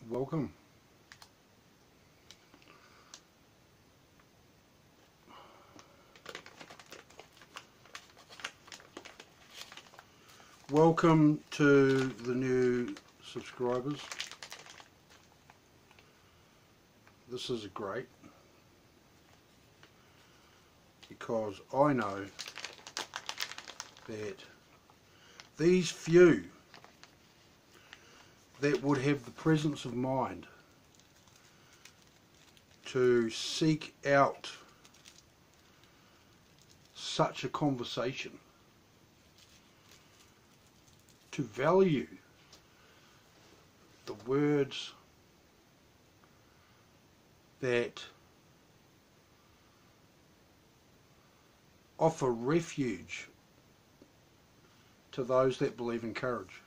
welcome. Welcome to the new subscribers. This is great because I know that these few that would have the presence of mind to seek out such a conversation, to value the words that offer refuge to those that believe in courage.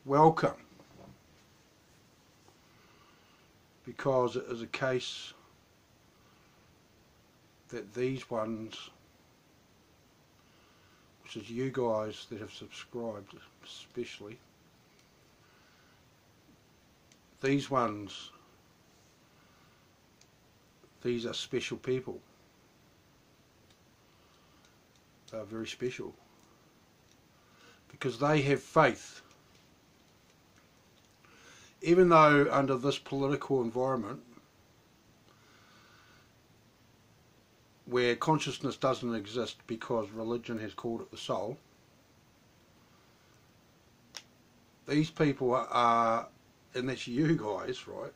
Welcome, because it is a case that these ones, which is you guys that have subscribed especially, these ones, these are special people. They are very special because they have faith. Even though under this political environment where consciousness doesn't exist because religion has called it the soul, these people are, and that's you guys, right?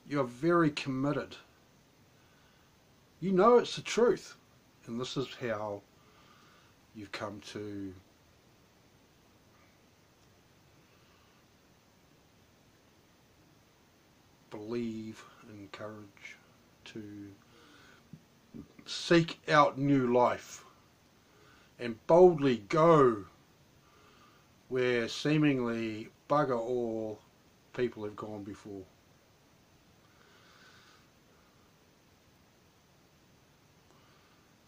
You're very committed. You know it's the truth, and this is how you've come to believe and courage, to seek out new life and boldly go where seemingly bugger all people have gone before.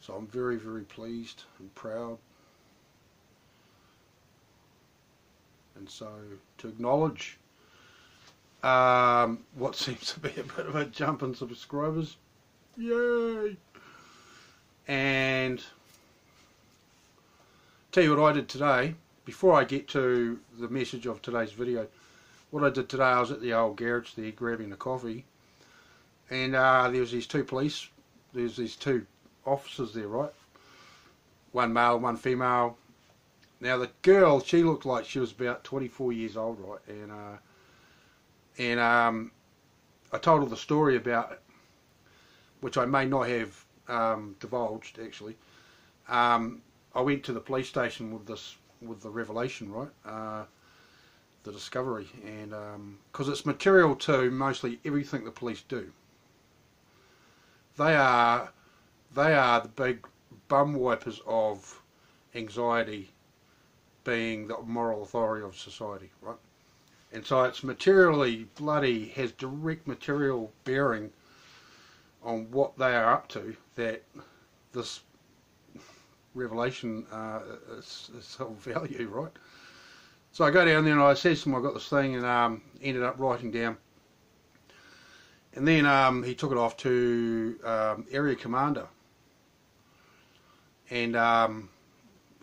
So I'm very, very pleased and proud. And so to acknowledge what seems to be a bit of a jump in subscribers, yay! And tell you what I did today, before I get to the message of today's video. What I did today, I was at the old garage there grabbing a coffee, and there was these two officers there, right? One male, one female. Now the girl, she looked like she was about 24 years old, right? And I told her the story about it, which I may not have divulged actually. I went to the police station with the revelation, right? The discovery, and because it's material to mostly everything the police do. They are the big bum wipers of anxiety, being the moral authority of society, right? And so it's materially bloody, has direct material bearing on what they are up to, that this revelation is of value, right? So I go down there and I said to him, I got this thing, and ended up writing down. And then he took it off to area commander, and off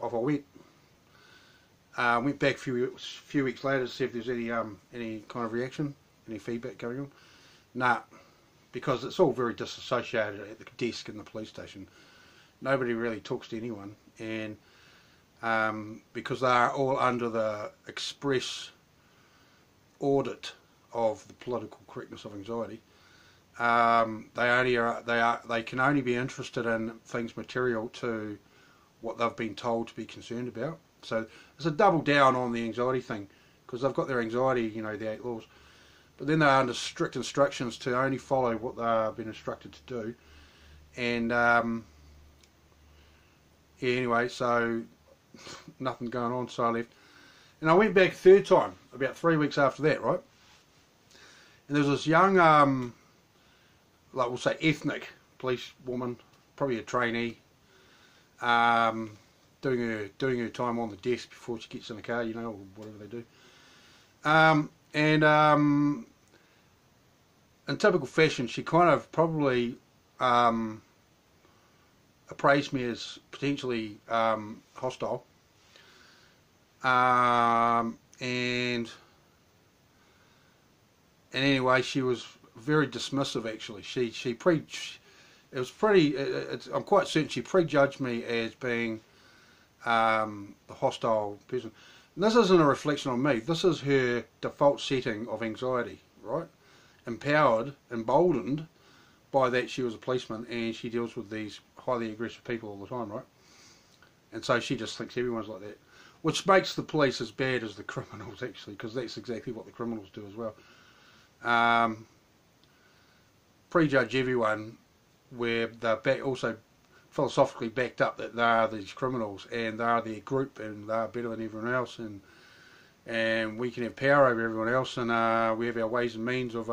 I went. Went back a few weeks later to see if there's any kind of reaction, any feedback going on. Nah, because it's all very disassociated at the desk in the police station. Nobody really talks to anyone, and because they are all under the express audit of the political correctness of anxiety, they can only be interested in things material to what they've been told to be concerned about. So it's a double down on the anxiety thing, because they've got their anxiety, you know, the 8 laws, but then they're under strict instructions to only follow what they've been instructed to do. And yeah, anyway, so nothing going on, so I left. And I went back a third time, about 3 weeks after that, right? And there was this young, like we'll say ethnic police woman, probably a trainee, doing her time on the desk before she gets in the car, you know, or whatever they do. And in typical fashion, she kind of probably appraised me as potentially hostile. And anyway, she was very dismissive. Actually, it was pretty. I'm quite certain she prejudged me as being the hostile person. And this isn't a reflection on me. This is her default setting of anxiety, right? Empowered, emboldened by that she was a policeman and she deals with these highly aggressive people all the time, right? And so she just thinks everyone's like that, which makes the police as bad as the criminals, actually, because that's exactly what the criminals do as well. Prejudge everyone, where they're also philosophically backed up that they are these criminals and they are their group and they are better than everyone else, and we can have power over everyone else, and we have our ways and means of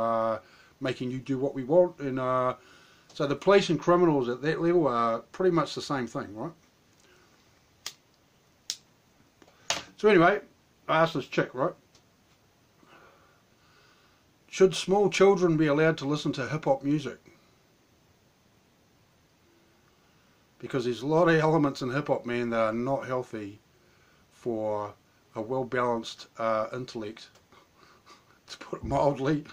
making you do what we want. And so the police and criminals at that level are pretty much the same thing, right? So anyway, I asked this chick, right, should small children be allowed to listen to hip-hop music? Because there's a lot of elements in hip-hop, man, that are not healthy for a well-balanced intellect, to put it mildly.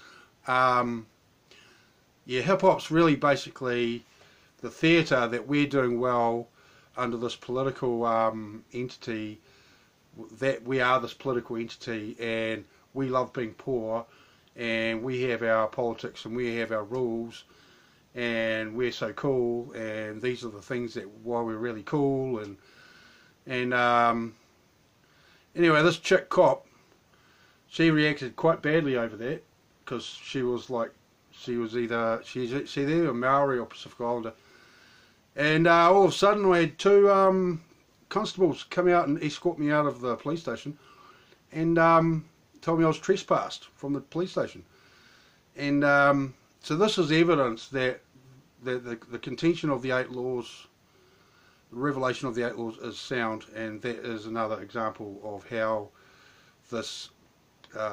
Yeah, hip-hop's really basically the theatre that we're doing well under this political entity, that we are this political entity, and we love being poor, and we have our politics and we have our rules, and we're so cool, and these are the things that why we're really cool. And anyway, this chick cop, she reacted quite badly over that, because she was either she's either a Maori or Pacific Islander, and all of a sudden we had two constables come out and escort me out of the police station, and told me I was trespassed from the police station. And so this is evidence that the contention of the 8 laws, the revelation of the 8 laws, is sound, and that is another example of how this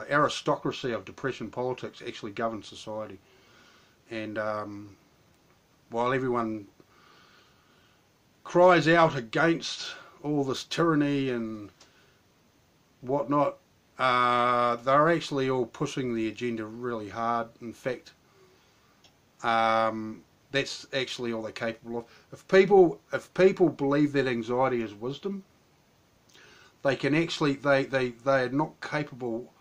aristocracy of depression politics actually governs society. And while everyone cries out against all this tyranny and whatnot, they're actually all pushing the agenda really hard. In fact, that's actually all they're capable of. If people believe that anxiety is wisdom, they can actually they are not capable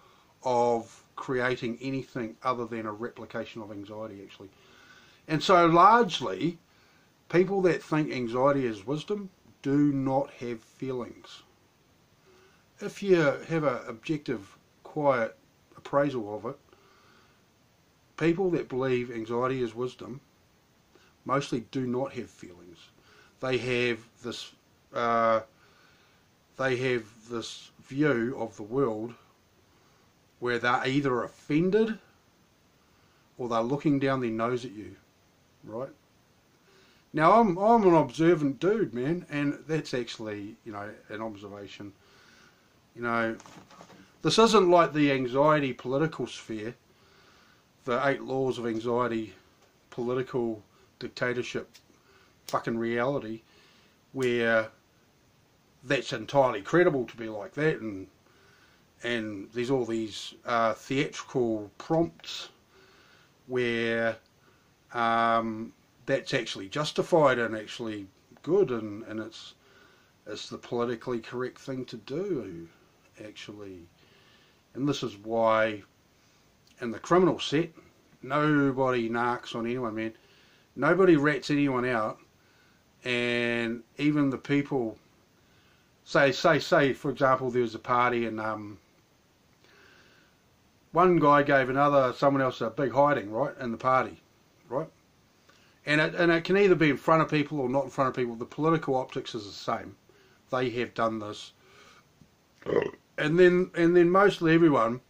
of creating anything other than a replication of anxiety, actually. And so largely, people that think anxiety is wisdom do not have feelings. If you have an objective, quiet appraisal of it, people that believe anxiety is wisdom mostly do not have feelings. They have this view of the world where they're either offended or they're looking down their nose at you, right? Now I'm an observant dude, man, and that's actually, you know, an observation. You know, this isn't like the anxiety political sphere, the 8 laws of anxiety political dictatorship fucking reality, where that's entirely credible to be like that, and there's all these theatrical prompts where that's actually justified and actually good, and it's the politically correct thing to do, actually. And this is why in the criminal set, nobody narcs on anyone, man. Nobody rats anyone out, and even the people, say for example, there was a party and one guy gave someone else a big hiding, right, in the party, right? And it can either be in front of people or not in front of people. The political optics is the same. They have done this. And then mostly everyone,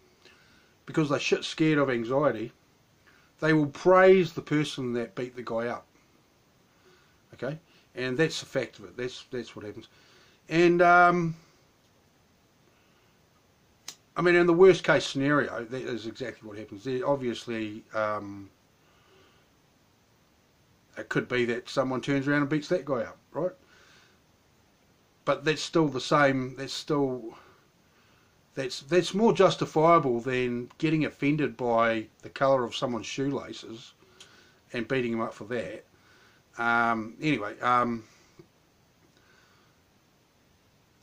because they're shit scared of anxiety, they will praise the person that beat the guy up. Okay? And that's the fact of it. That's what happens. And I mean, in the worst case scenario, that is exactly what happens. There, obviously, it could be that someone turns around and beats that guy up, right? But that's still the same. That's more justifiable than getting offended by the colour of someone's shoelaces and beating him up for that. Anyway,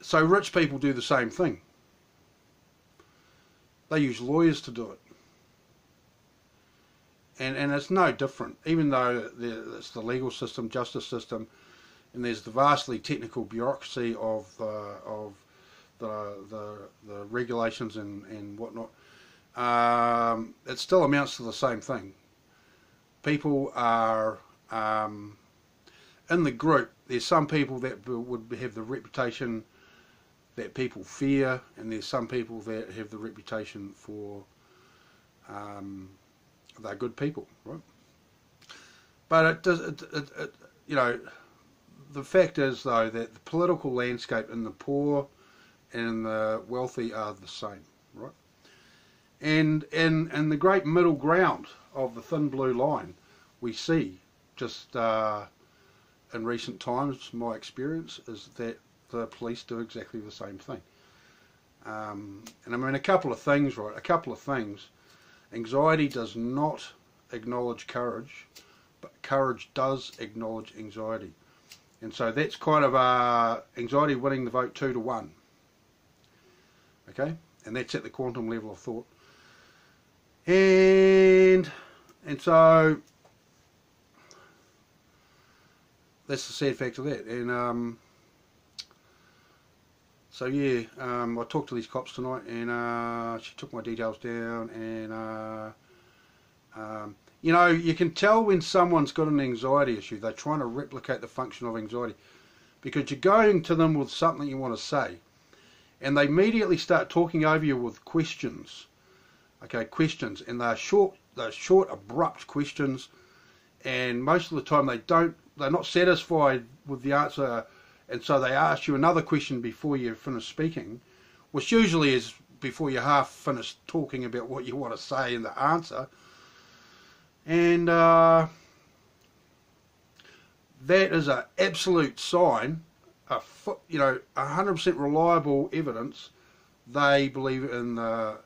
so rich people do the same thing. They use lawyers to do it. And it's no different, even though it's the legal system, justice system, and there's the vastly technical bureaucracy of the regulations and whatnot. It still amounts to the same thing. People are in the group. There's some people that would have the reputation that people fear, and there's some people that have the reputation for they're good people, right? But it does, you know, the fact is though that the political landscape in the poor and the wealthy are the same, right? And the great middle ground of the thin blue line, we see just in recent times, my experience is that the police do exactly the same thing. And I mean, a couple of things, right? A couple of things. Anxiety does not acknowledge courage, but courage does acknowledge anxiety. And so that's kind of anxiety winning the vote 2-1. Okay? And that's at the quantum level of thought. And so that's the sad fact of that. And so yeah, I talked to these cops tonight, and she took my details down, and you know, you can tell when someone's got an anxiety issue. They're trying to replicate the function of anxiety, because you're going to them with something you want to say, and they immediately start talking over you with questions. Okay, questions, and they're short, abrupt questions, and most of the time they're not satisfied with the answer. And so they ask you another question before you finish speaking, which usually is before you half finished talking about what you want to say in the answer. And that is an absolute sign, you know, 100% reliable evidence. They believe in that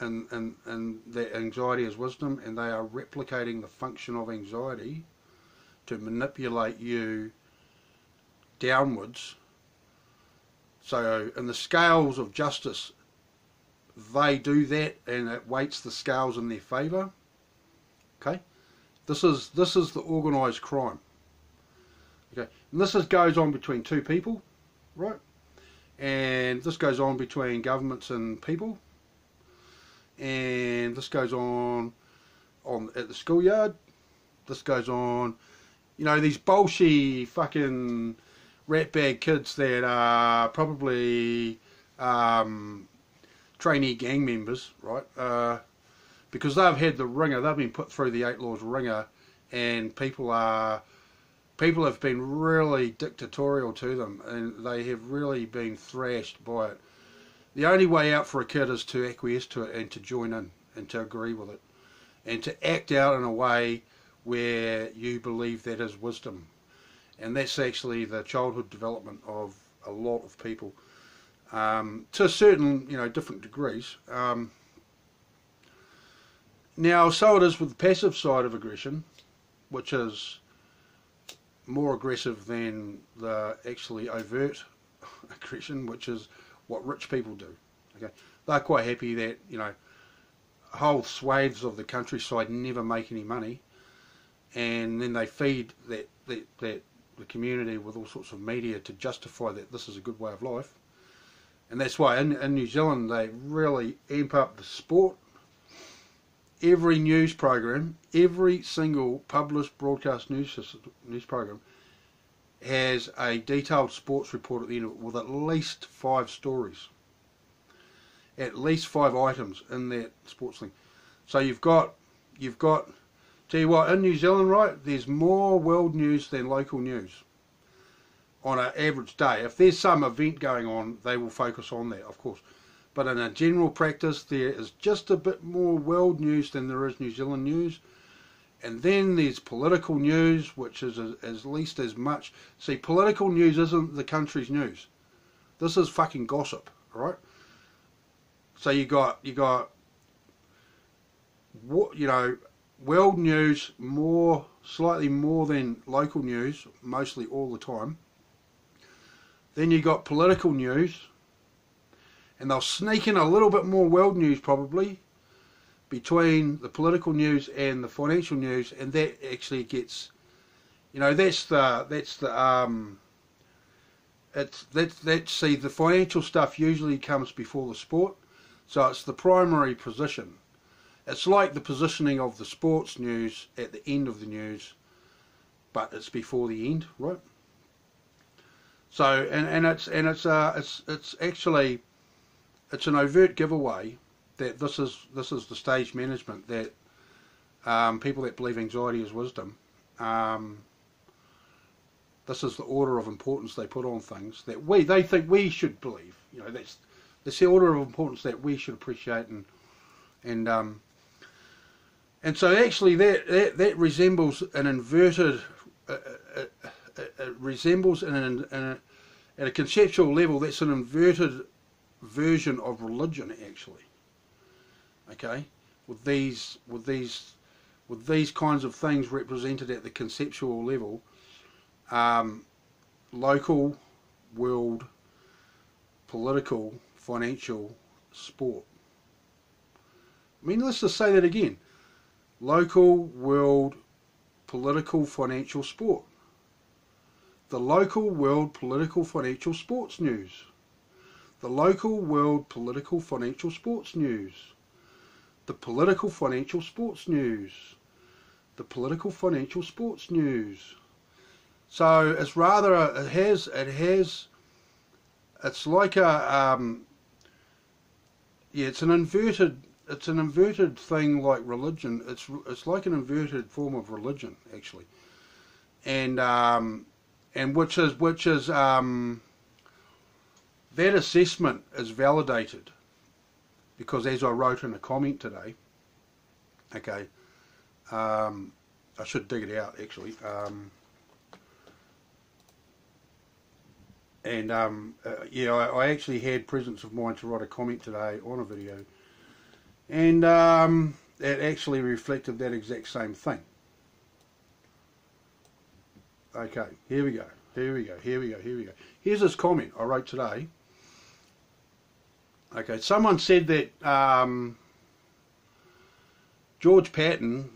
anxiety is wisdom, and they are replicating the function of anxiety to manipulate you downwards. So in the scales of justice, they do that, and it weights the scales in their favour. Okay, this is the organised crime. Okay, and this goes on between two people, right? And this goes on between governments and people, and this goes on at the schoolyard. This goes on, you know, these bullshit fucking ratbag kids that are probably trainee gang members, right? Because they've had the ringer, they've been put through the 8 Laws ringer, and people have been really dictatorial to them, and they have really been thrashed by it. The only way out for a kid is to acquiesce to it, and to join in, and to agree with it, and to act out in a way where you believe that is wisdom. And that's actually the childhood development of a lot of people, to a certain, you know, different degrees. Now, so it is with the passive side of aggression, which is more aggressive than the actually overt aggression, which is what rich people do. Okay, they're quite happy that, you know, whole swathes of the countryside never make any money, and then they feed the community with all sorts of media to justify that this is a good way of life. And that's why in New Zealand they really amp up the sport. Every news program, every single published broadcast news program has a detailed sports report at the end of it with at least 5 stories, at least 5 items in that sports thing. So you've got, tell you what, in New Zealand, right, there's more world news than local news on an average day. If there's some event going on, they will focus on that, of course. but in a general practice there is just a bit more world news than there is New Zealand news. And then there's political news, which is at least as much. See, political news isn't the country's news. This is fucking gossip, right? So you got world news slightly more than local news, mostly all the time. Then you got political news, and they'll sneak in a little bit more world news probably between the political news and the financial news, and that actually gets, see, the financial stuff usually comes before the sport, so it's the primary position. It's like the positioning of the sports news at the end of the news, but it's before the end, right? So, it's actually, it's an overt giveaway that this is the stage management that people that believe anxiety is wisdom. This is the order of importance they put on things that they think we should believe. That's the order of importance that we should appreciate, and so actually that resembles an inverted. It resembles at a conceptual level, that's an inverted version of religion actually. Okay, with these kinds of things represented at the conceptual level, local, world, political, financial, sport. I mean, let's just say that again. Local, world, political, financial, sport. The local, world, political, financial, sports news. The local, world, political, financial, sports news. The political, financial, sports news. The political, financial, sports news. So it's rather it's like it's an inverted thing like religion. It's like an inverted form of religion actually, and which is that assessment is validated because, as I wrote in a comment today, okay, I should dig it out actually, I actually had presence of mind to write a comment today on a video, and it actually reflected that exact same thing. Okay, here we go. Here's this comment I wrote today. Okay, someone said that George Patton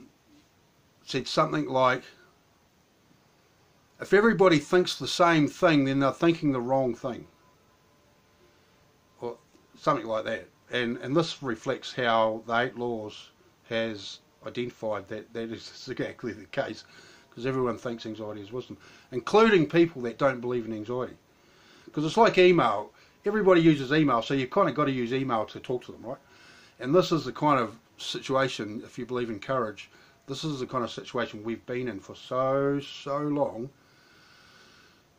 said something like, if everybody thinks the same thing, then they're thinking the wrong thing. Or something like that. And this reflects how the 8 Laws has identified that is exactly the case, because everyone thinks anxiety is wisdom, including people that don't believe in anxiety. Because it's like email. Everybody uses email, so you've kind of got to use email to talk to them, right? And this is the kind of situation, if you believe in courage, this is the kind of situation we've been in for so long.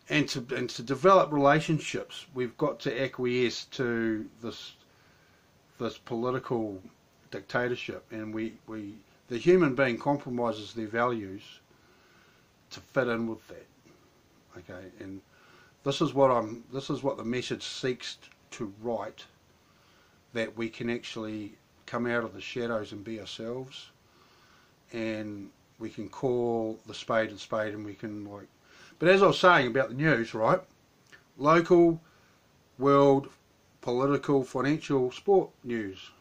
And to develop relationships, we've got to acquiesce to this political dictatorship, and the human being compromises their values to fit in with that. Okay, and this is what the message seeks to write, that we can actually come out of the shadows and be ourselves, and we can call the spade a spade, and we can But as I was saying about the news, right? Local, world, political, financial, sport news.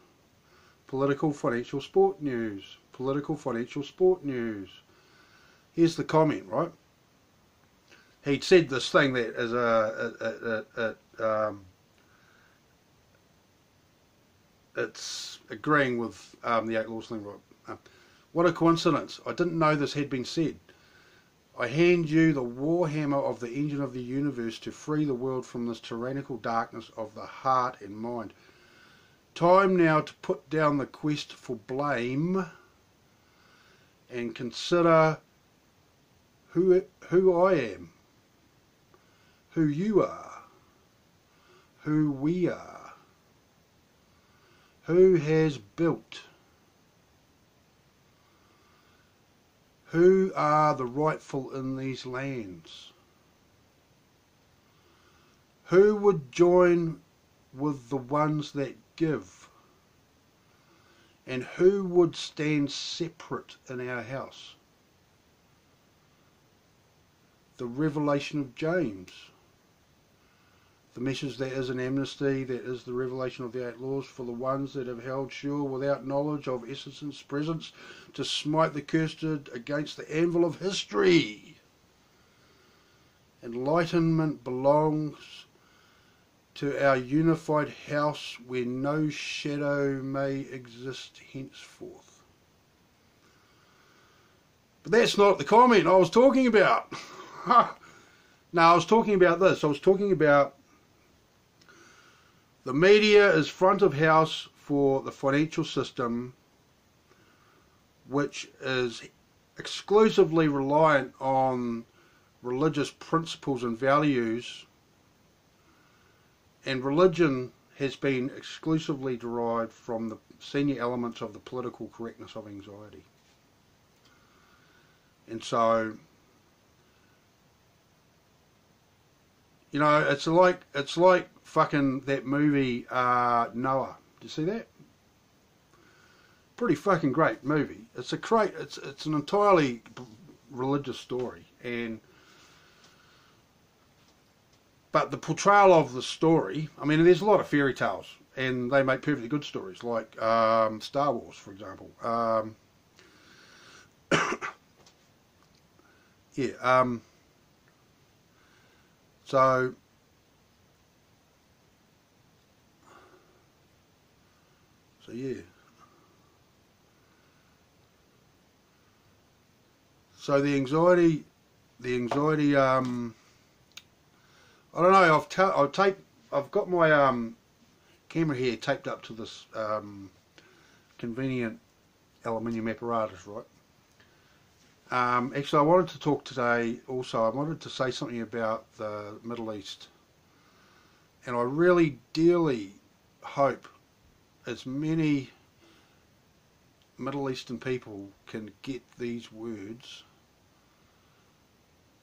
Political, financial, sport news. Political, financial, sport news. Here's the comment, right? He'd said this thing that is it's agreeing with the 8 Laws thing, right? What a coincidence. I didn't know this had been said. I hand you the warhammer of the engine of the universe to free the world from this tyrannical darkness of the heart and mind. Time now to put down the quest for blame and consider who I am, who you are, who we are. Who has built? Who are the rightful in these lands? Who would join with the ones that give? And who would stand separate in our house? The revelation of James. The message that is an amnesty, that is the revelation of the 8 laws for the ones that have held sure without knowledge of Essence presence to smite the cursed against the anvil of history. Enlightenment belongs to our unified house where no shadow may exist henceforth. But that's not the comment I was talking about. No, I was talking about this. I was talking about the media is front of house for the financial system, which is exclusively reliant on religious principles and values, and religion has been exclusively derived from the senior elements of the political correctness of anxiety. And so, you know, it's like fucking that movie Noah. Did you see that? Pretty fucking great movie. It's an entirely religious story, but the portrayal of the story, I mean, there's a lot of fairy tales, and they make perfectly good stories, like Star Wars, for example. So yeah. So the anxiety, I don't know. I've got my camera here taped up to this convenient aluminium apparatus, right? Actually, I wanted to talk today. Also, I wanted to say something about the Middle East, and I really dearly hope as many Middle Eastern people can get these words,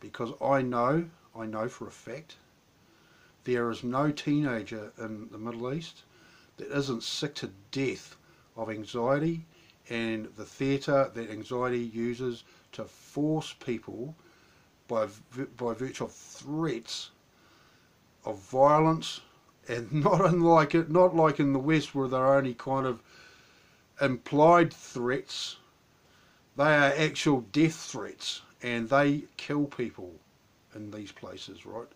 because I know for a fact there is no teenager in the Middle East that isn't sick to death of anxiety and the theatre that anxiety uses to force people by virtue of threats of violence, and not like in the West where they're only kind of implied threats. They are actual death threats, and they kill people in these places, right?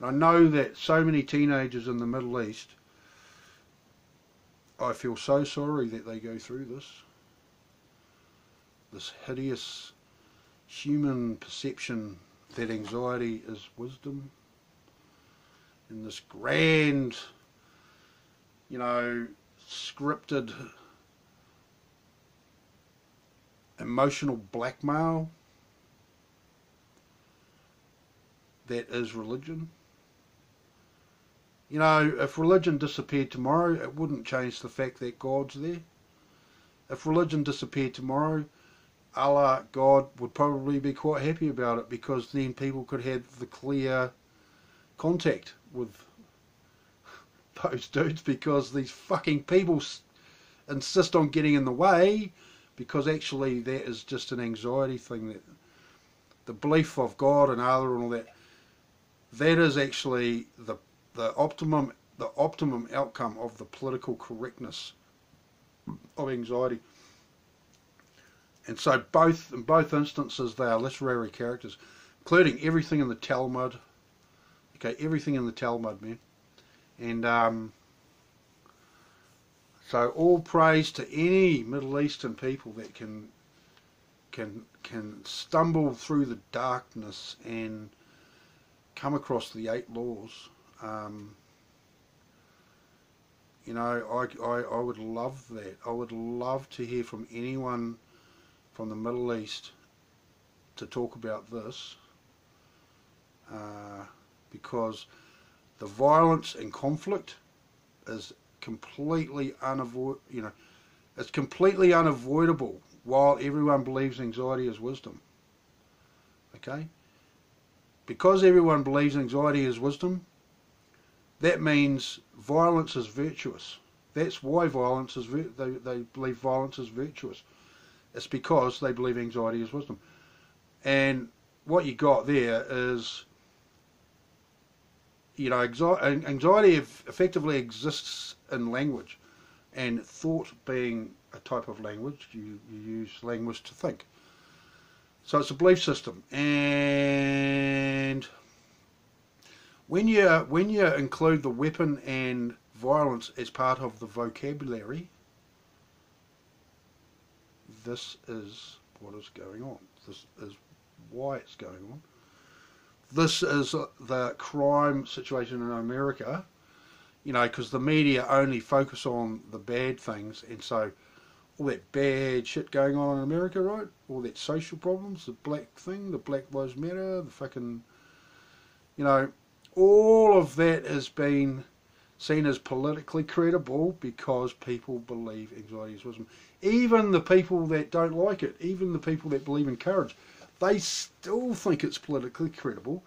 And I know that so many teenagers in the Middle East, I feel so sorry that they go through this hideous human perception that anxiety is wisdom, in this grand, you know, scripted emotional blackmail that is religion. You know, if religion disappeared tomorrow, it wouldn't change the fact that God's there. If religion disappeared tomorrow, Allah, God, would probably be quite happy about it, because then people could have the clear contact with those dudes, because these fucking people insist on getting in the way, because actually that is just an anxiety thing, that the belief of God and Allah and all that, that is actually the optimum outcome of the political correctness of anxiety. And so in both instances they are literary characters, including everything in the Talmud. Okay, everything in the Talmud, man. And so all praise to any Middle Eastern people that can stumble through the darkness and come across the 8 laws. You know, I would love that. I would love to hear from anyone from the Middle East to talk about this, because the violence and conflict is completely it's completely unavoidable while everyone believes anxiety is wisdom. Okay? Because everyone believes anxiety is wisdom, that means violence is virtuous. That's why violence is they believe violence is virtuous. It's because they believe anxiety is wisdom. And what you got there is, anxiety effectively exists in language, and thought being a type of language, you use language to think. So it's a belief system, and when you include the weapon and violence as part of the vocabulary, this is what is going on. This is why it's going on. This is the crime situation in America, because the media only focus on the bad things, and so all that bad shit going on in America, right? All that social problems, the black thing, the Black Lives Matter, the fucking, all of that has been seen as politically credible because people believe anxiety is wisdom. Even the people that don't like it, even the people that believe in courage, they still think it's politically credible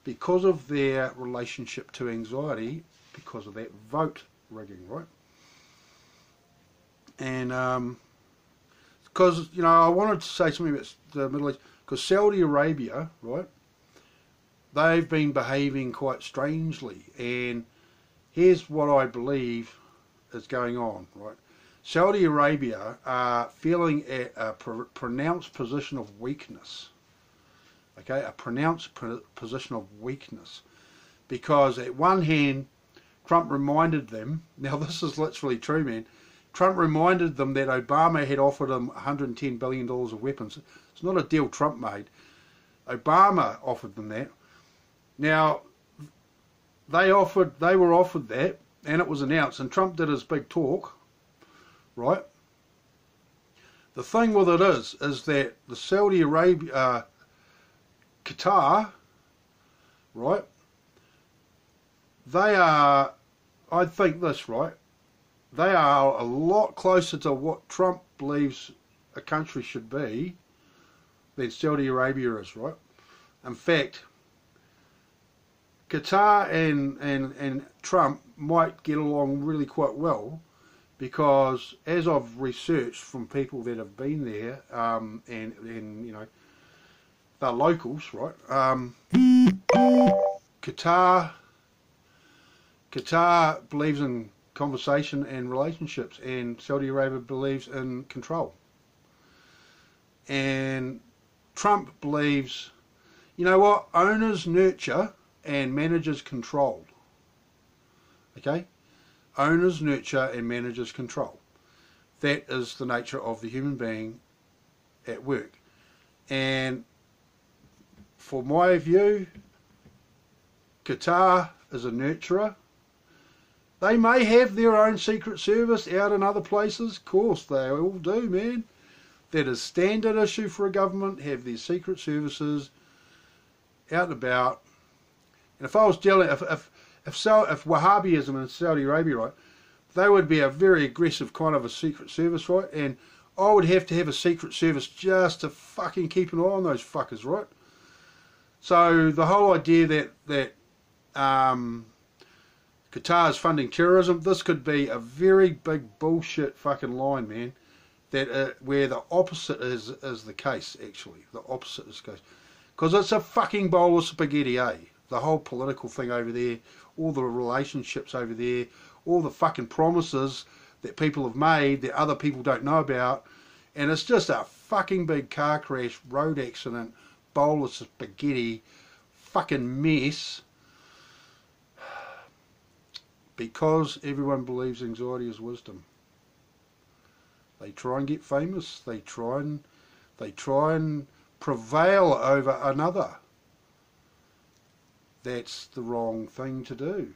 because of their relationship to anxiety, because of that vote rigging, right? And because, I wanted to say something about the Middle East, because Saudi Arabia, right, they've been behaving quite strangely, and here's what I believe is going on, right? Saudi Arabia are feeling a pronounced position of weakness, okay, a pronounced position of weakness, because at one hand, Trump reminded them, now this is literally true, man, Trump reminded them that Obama had offered them $110 billion of weapons. It's not a deal Trump made. Obama offered them that. Now, they were offered that, and it was announced, and Trump did his big talk, right? The thing with it is that the Saudi Arabia, Qatar, right, they are, I think this, right, they are a lot closer to what Trump believes a country should be than Saudi Arabia is, right? In fact, Qatar and Trump might get along really quite well, because as I've researched from people that have been there, and they're locals, right? Qatar believes in conversation and relationships, and Saudi Arabia believes in control. And Trump believes, owners nurture and managers control. Okay? Owners nurture and managers control. That is the nature of the human being at work. And for my view, Qatar is a nurturer. They may have their own secret service out in other places. Of course, they all do, man. That is standard issue for a government, have their secret services out and about. And if I was dealing, if Wahhabism in Saudi Arabia, right, they would be a very aggressive kind of a secret service, right? And I would have to have a secret service just to fucking keep an eye on those fuckers, right? So the whole idea that Qatar is funding terrorism, this could be a very big bullshit fucking line, man. That where the opposite is the case, actually. The opposite is the case. Because it's a fucking bowl of spaghetti, eh? The whole political thing over there, all the relationships over there, all the fucking promises that people have made that other people don't know about. And it's just a fucking big car crash, road accident, bowl of spaghetti, fucking mess. Because everyone believes anxiety is wisdom. They try and get famous. They try and prevail over another. That's the wrong thing to do.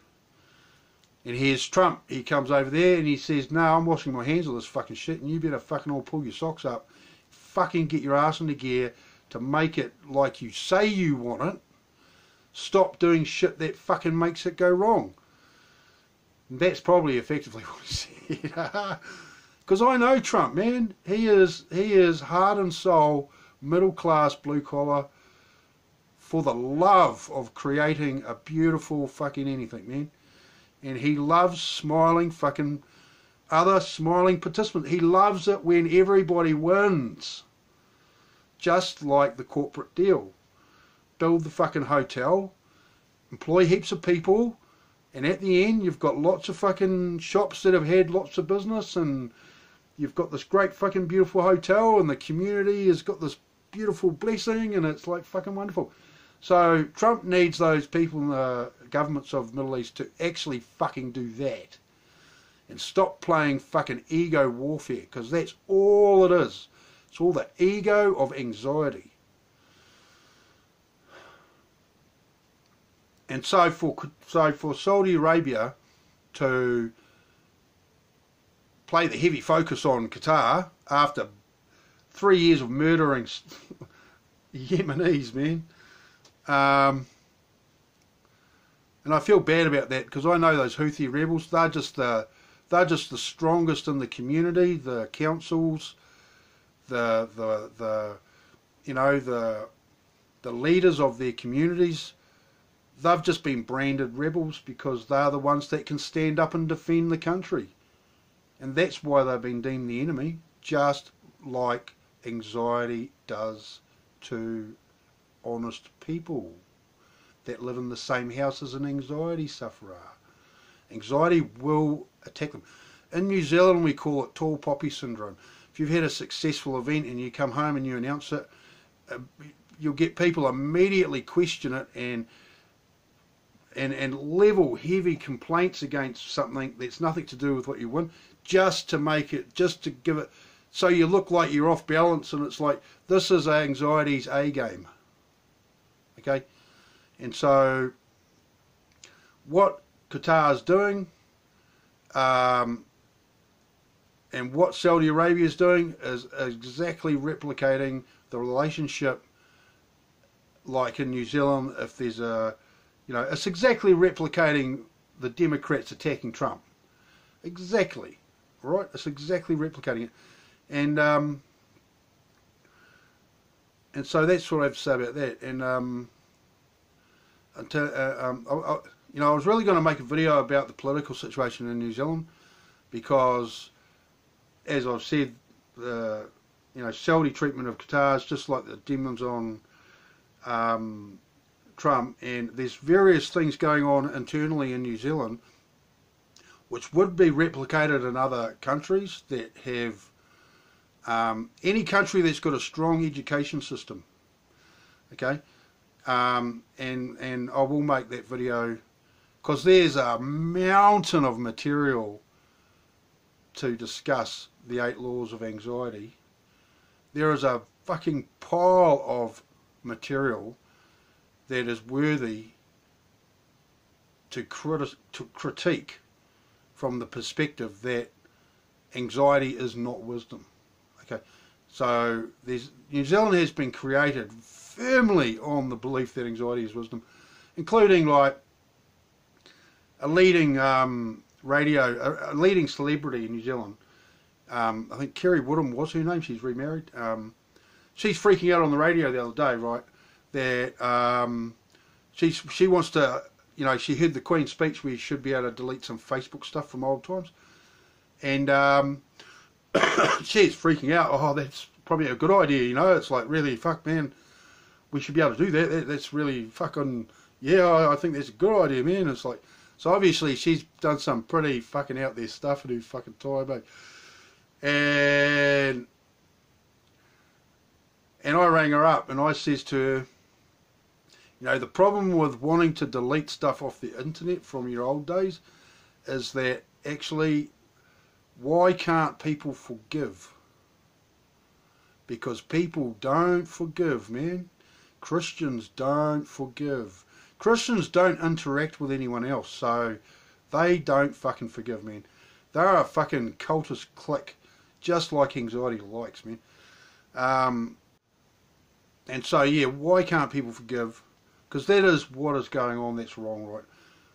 And here's Trump. He comes over there and he says, "No, I'm washing my hands of this fucking shit, and you better fucking all pull your socks up, fucking get your ass into gear to make it like you say you want it. Stop doing shit that fucking makes it go wrong." And that's probably effectively what he said. Because I know Trump, man. He is heart and soul, middle class, blue collar, for the love of creating a beautiful fucking anything, man. And he loves smiling fucking other smiling participants. He loves it when everybody wins. Just like the corporate deal. Build the fucking hotel, employ heaps of people, and at the end you've got lots of fucking shops that have had lots of business, and you've got this great fucking beautiful hotel, and the community has got this beautiful blessing, and it's like fucking wonderful. So Trump needs those people in the governments of the Middle East to actually fucking do that. And stop playing fucking ego warfare, because that's all it is. It's all the ego of anxiety. And so for Saudi Arabia to play the heavy focus on Qatar after 3 years of murdering Yemenis, man. And I feel bad about that, because I know those Houthi rebels. They're just the strongest in the community, the councils, the leaders of their communities. They've just been branded rebels because they're the ones that can stand up and defend the country. And that's why they've been deemed the enemy, just like anxiety does to honest people that live in the same house as an anxiety sufferer. Anxiety will attack them. In New Zealand we call it tall poppy syndrome. If you've had a successful event and you come home and you announce it, you'll get people immediately question it and level heavy complaints against something that's nothing to do with what you win, just to make it, just to give it, so you look like you're off balance, and it's like, this is anxiety's A game. Okay? And so, what Qatar's doing, and what Saudi Arabia is doing, is exactly replicating the relationship like in New Zealand. If there's it's exactly replicating the Democrats attacking Trump. Exactly. Right? It's exactly replicating it. And so that's what I have to say about that. And I was really going to make a video about the political situation in New Zealand, because, as I've said, the Saudi treatment of Qatar is just like the demons on Trump, and there's various things going on internally in New Zealand which would be replicated in other countries that have any country that's got a strong education system. Okay, and I will make that video, because there's a mountain of material to discuss the 8 laws of anxiety. There is a fucking pile of material that is worthy to critique from the perspective that anxiety is not wisdom. Okay, so New Zealand has been created firmly on the belief that anxiety is wisdom, including like a leading a leading celebrity in New Zealand. I think Kerry Woodham was her name. She's remarried. She's freaking out on the radio the other day, right? That she wants to, she heard the Queen's speech where you should be able to delete some Facebook stuff from old times, and she's freaking out. Oh, that's probably a good idea, It's like, really, fuck, man, we should be able to do that. That's really fucking, yeah, I think that's a good idea, man. It's like, so obviously she's done some pretty fucking out there stuff in her fucking time, mate. And I rang her up and I says to her, the problem with wanting to delete stuff off the internet from your old days is that actually, why can't people forgive? Because people don't forgive, man. Christians don't forgive. Christians don't interact with anyone else, so they don't fucking forgive, man. They're a fucking cultist clique, just like anxiety likes, man. And so, yeah, why can't people forgive? Because that is what is going on that's wrong, right?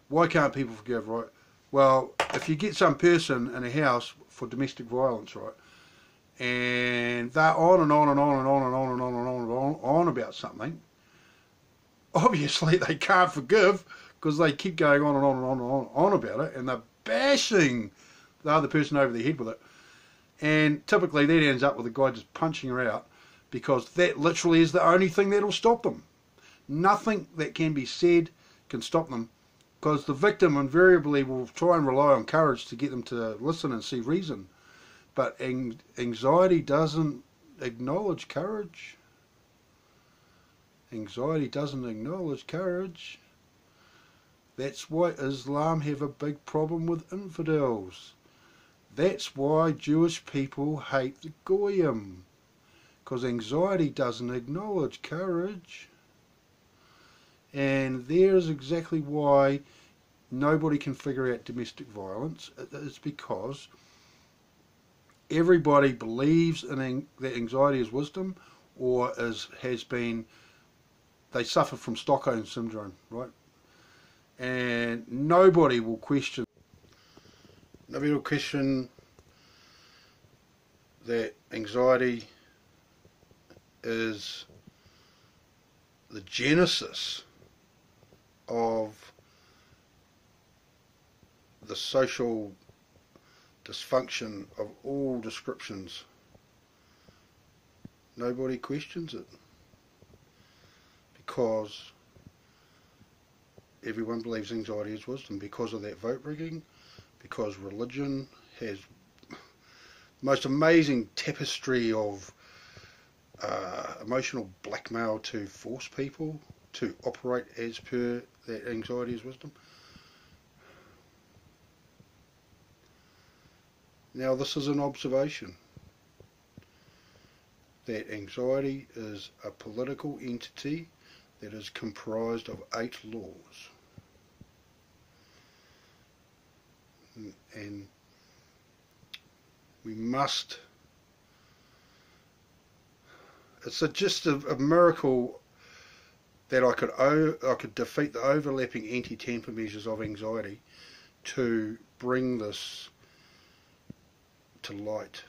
Why can't people forgive, right? Well, if you get some person in a house for domestic violence, right, and they're on and on and on and on and on and on and on and on about something, obviously they can't forgive because they keep going on and on and on and on about it, and they're bashing the other person over the head with it. And typically that ends up with the guy just punching her out, because that literally is the only thing that'll stop them. Nothing that can be said can stop them, because the victim invariably will try and rely on courage to get them to listen and see reason. But anxiety doesn't acknowledge courage. Anxiety doesn't acknowledge courage. That's why Islam have a big problem with infidels. That's why Jewish people hate the Goyim. Because anxiety doesn't acknowledge courage. And there's exactly why nobody can figure out domestic violence. It's because everybody believes in that anxiety is wisdom, or they suffer from Stockholm syndrome, right? And nobody will question that anxiety is the genesis of the social dysfunction of all descriptions. Nobody questions it, because everyone believes anxiety is wisdom, because of that vote rigging, because religion has the most amazing tapestry of emotional blackmail to force people to operate as per that anxiety is wisdom. Now, this is an observation that anxiety is a political entity that is comprised of 8 laws. And we must, it's just a miracle that I could defeat the overlapping anti-tamper measures of anxiety to bring this to light.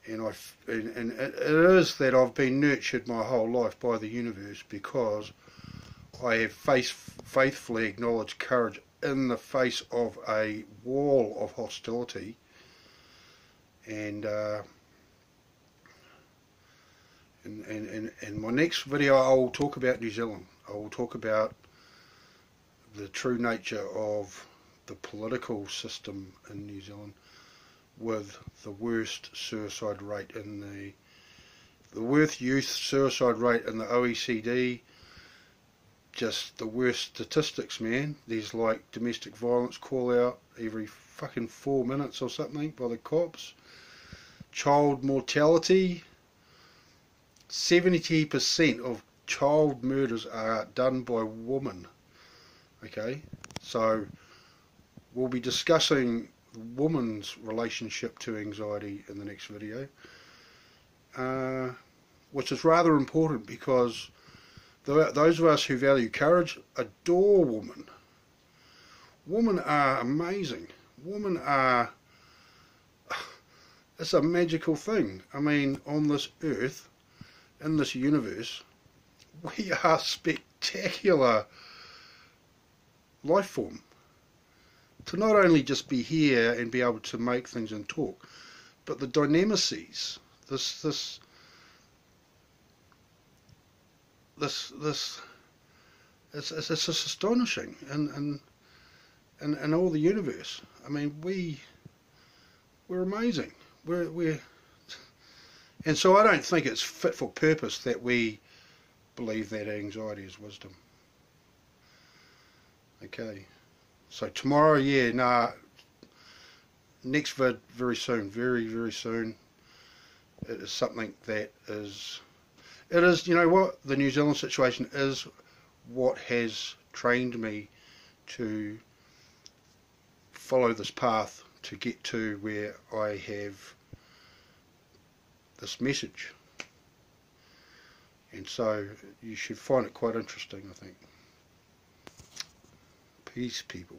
And it is that I've been nurtured my whole life by the universe, because I have faithfully acknowledged courage in the face of a wall of hostility. And in my next video I will talk about New Zealand. I will talk about the true nature of the political system in New Zealand, with the worst suicide rate in the worst youth suicide rate in the OECD, just the worst statistics, man. There's like domestic violence call out every fucking 4 minutes or something by the cops. Child mortality, 70% of child murders are done by women. Okay, so we'll be discussing woman's relationship to anxiety in the next video, which is rather important, because those of us who value courage adore women. Women are amazing. Women are, it's a magical thing. I mean, on this earth, in this universe, we are spectacular life form. To not only just be here and be able to make things and talk, but the dynamices, this it's just astonishing in all the universe. I mean, we're amazing. We're and so I don't think it's fit for purpose that we believe that anxiety is wisdom. Okay. So tomorrow, next vid very soon, very, very soon. It is something that is, you know what, the New Zealand situation is what has trained me to follow this path to get to where I have this message. And so you should find it quite interesting, I think. Peace, people.